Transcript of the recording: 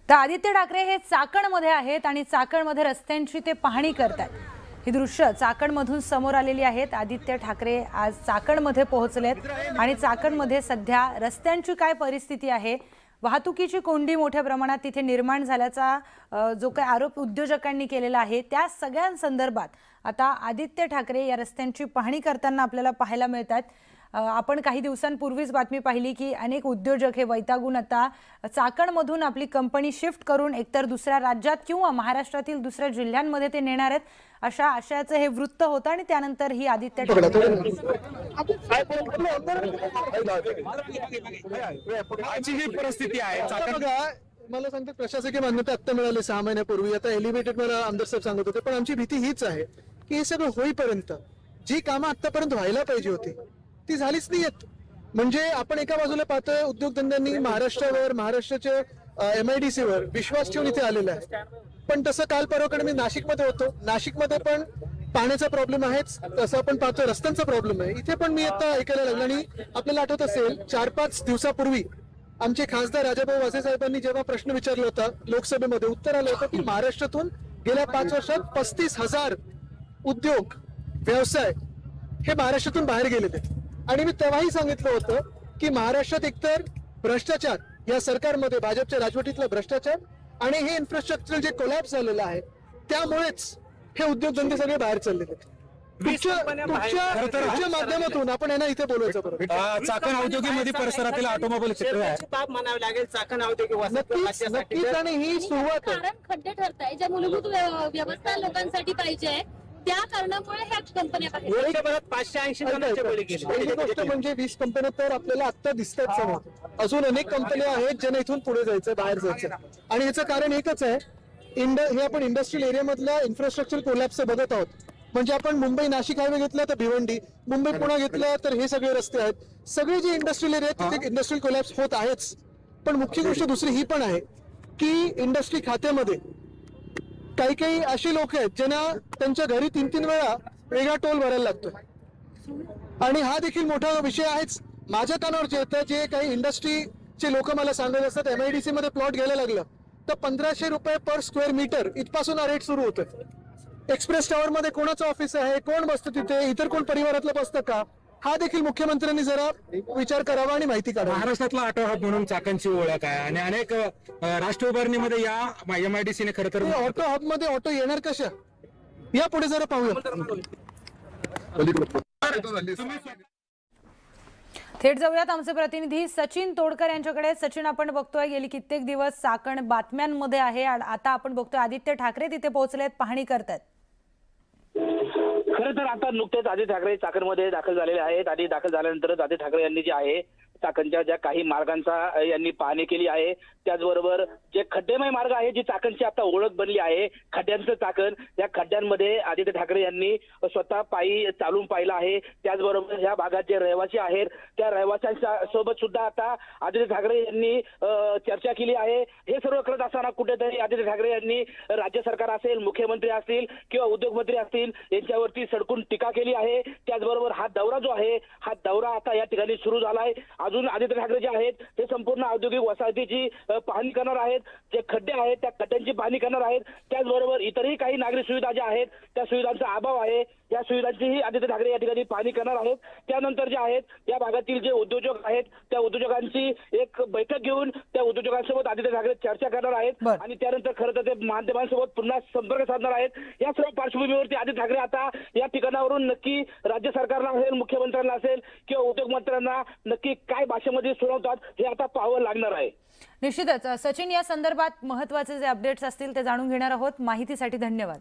तर आदित्य ठाकरे हे चाकणमध्ये आहेत आणि चाकणमध्ये रस्त्यांची ते पाहणी करतात। ही दृश्य चाकणमधून समोर आलेली आहेत। आदित्य ठाकरे आज चाकणमध्ये पोहोचलेत आणि चाकणमध्ये सध्या रस्त्यांची काय परिस्थिती आहे, वाहतुकीची कोंडी मोठ्या प्रमाणात तिथे निर्माण झाल्याचा जो काही आरोप उद्योजकांनी केलेला आहे त्या सगळ्यांसंदर्भात आता आदित्य ठाकरे या रस्त्यांची पाहणी करताना आपल्याला पाहायला मिळतात। आपण काही दिवसांपूर्वीच बातमी पाहिली की अनेक उद्योजक हे वैतागून आता चाकणमधून आपली कंपनी शिफ्ट करून एकतर दुसऱ्या राज्यात किंवा महाराष्ट्रातील दुसऱ्या जिल्ह्यांमध्ये ते नेणार आहेत अशा आशयाचं हे वृत्त होतं आणि त्यानंतर ही आदित्य परिस्थिती आहे। मला सांगते प्रशासकीय मान्यता आता मिळाली 6 महिन्यापूर्वी। आता एलिव्हेटेड मला आमदार साहेब सांगत होते, पण आमची भीती हीच आहे की हे सगळं होईपर्यंत जी कामं आतापर्यंत व्हायला पाहिजे होती ती झालीच नाहीयेत। म्हणजे आपण एका बाजूला पाहतोय उद्योगधंद्यांनी महाराष्ट्रावर, महाराष्ट्राच्या MIDC वर विश्वास ठेवून इथे आलेला आहे, पण तसं काल परवाकडे मी नाशिकमध्ये होतो। नाशिकमध्ये पण पाण्याचा प्रॉब्लेम आहेच, तसं आपण पाहतोय रस्त्यांचा प्रॉब्लेम आहे। इथे पण मी आता ऐकायला लागलो आणि आपल्याला आठवत असेल 4-5 दिवसापूर्वी आमचे खासदार राजाभाऊ वाजे साहेबांनी जेव्हा प्रश्न विचारला होता लोकसभेमध्ये, उत्तर आलं होतं की महाराष्ट्रातून गेल्या 5 वर्षात 35,000 उद्योग व्यवसाय हे महाराष्ट्रातून बाहेर गेलेले। आणि मी तेव्हाही सांगितलं होतं की महाराष्ट्रात एकतर भ्रष्टाचार, या सरकारमध्ये भाजपच्या राजवटीतला भ्रष्टाचार आणि हे इन्फ्रास्ट्रक्चर जे कोलॅप्स झालेलं आहे त्यामुळेच हे उद्योगधंदे सगळे बाहेर चाललेले आहेत। तुमच्या माध्यमातून आपण यांना इथे बोलवायचं बरोबर। चाकण औद्योगिक परिसरातील ऑटोमोबाईल क्षेत्र आहे, बाब म्हणावे लागेल चाकण औद्योगिक नक्कीच आणि ही सुरुवात आहे। कारण खड्डे ठरताय, ज्या मूलभूत व्यवस्था लोकांसाठी पाहिजे त्या कारणामुळे ह्या कंपन्या वर्षभरात 580 जणांचे बळी गेले। पहिली गोष्ट म्हणजे 20 कंपन्या तर आपल्याला आता दिसतात समोर, अजून अनेक कंपन्या आहेत ज्यांना इथून पुढे जायचं, बाहेर जायचं। आणि याचं कारण एकच आहे, हे आपण इंडस्ट्रियल एरिया मधला इन्फ्रास्ट्रक्चर कोलॅप्स बघत आहोत। म्हणजे आपण मुंबई नाशिक हायवे घेतला तर भिवंडी, मुंबई पुणे घेतला तर हे सगळे रस्ते आहेत। सगळे जे इंडस्ट्रियल एरिया आहेत तिथे इंडस्ट्रियल कोलॅप्स होत आहेच, पण मुख्य गोष्ट दुसरी ही पण आहे की इंडस्ट्री खात्यामध्ये काही काही असे लोक आहेत ज्यांना त्यांच्या घरी 3-3 वेळा वेगळा टोल भरायला लागतोय। आणि हा देखील मोठा विषय आहेच। माझ्या कानावर जे येतं, जे काही इंडस्ट्रीचे लोक मला सांगत असतात MIDC मध्ये प्लॉट घ्यायला लागलं तर 1500 रुपये पर स्क्वेअर मीटर इथपासून हा रेट सुरू होतोय। एक्सप्रेस टावर मध्ये कोणाचं ऑफिस आहे, कोण बसतं तिथे, इतर कोण परिवारातलं बसतं का, हा देखील मुख्यमंत्र्यांनी जरा विचार करावा आणि माहिती काढावी। महाराष्ट्रातला ऑटो हब म्हणून चाकणची ओळख आहे आणि अनेक राष्ट्र उभारणीमध्ये या MIDC ने खरं तर ऑटो हब मध्ये ऑटो येणार कशा, या पुढे जरा पाहूया। थेट जाऊयात आमचे प्रतिनिधी सचिन तोडकर यांच्याकडे। सचिन, आपण बघतोय गेली कित्येक दिवस चाकण बातम्यांमध्ये आहे, आता आपण बघतोय आदित्य ठाकरे तिथे पोहोचलेत, पाहणी करतात। खरं तर आता नुकतेच आदित्य ठाकरे चाकणमध्ये दाखल झालेले आहेत आणि दाखल झाल्यानंतरच आदित्य ठाकरे यांनी जे आहे चाकणच्या ज्या काही मार्गांचा यांनी पाहणी केली आहे, त्याचबरोबर जे खड्डेमय मार्ग आहे, जी चाकणची आता ओळख बनली आहे खड्ड्यांचं चाकण, या खड्ड्यांमध्ये आदित्य ठाकरे यांनी स्वतः पायी चालून पाहिलं आहे। त्याचबरोबर या भागात जे रहिवासी आहेत त्या रहिवाशांच्या सोबत सुद्धा आता आदित्य ठाकरे यांनी चर्चा केली आहे। हे सर्व करत असताना कुठेतरी आदित्य ठाकरे यांनी राज्य सरकार असेल, मुख्यमंत्री असतील किंवा उद्योगमंत्री असतील यांच्यावरती सडकून टीका केली आहे। त्याचबरोबर हा दौरा जो आहे, हा दौरा आता या ठिकाणी सुरू झाला आहे। अजून आदित्य ठाकरे जे आहेत ते संपूर्ण औद्योगिक वसाहतीची पाहणी करणार आहेत, जे खड्डे आहेत त्या खड्ड्यांची पाहणी करणार आहेत। त्याचबरोबर इतरही काही नागरिक सुविधा ज्या आहेत त्या सुविधांचा अभाव आहे, या सुविधांचीही आदित्य ठाकरे या ठिकाणी पाहणी करणार आहेत। त्यानंतर जे आहेत या भागातील जे उद्योजक आहेत त्या उद्योजकांची एक बैठक घेऊन त्या उद्योजकांसोबत आदित्य ठाकरे चर्चा करणार आहेत आणि त्यानंतर खरं तर ते माध्यमांसोबत पुन्हा संपर्क साधणार आहेत। या सर्व पार्श्वभूमीवरती आदित्य ठाकरे आता या ठिकाणावरून नक्की राज्य सरकारला असेल, मुख्यमंत्र्यांना असेल किंवा उद्योगमंत्र्यांना नक्की काय भाषेमध्ये सुनावतात हे आता पाहावं लागणार आहे। निश्चितच सचिन, या संदर्भात महत्त्वाचे जे अपडेट्स असतील ते जाणून घेणार आहोत। माहितीसाठी धन्यवाद।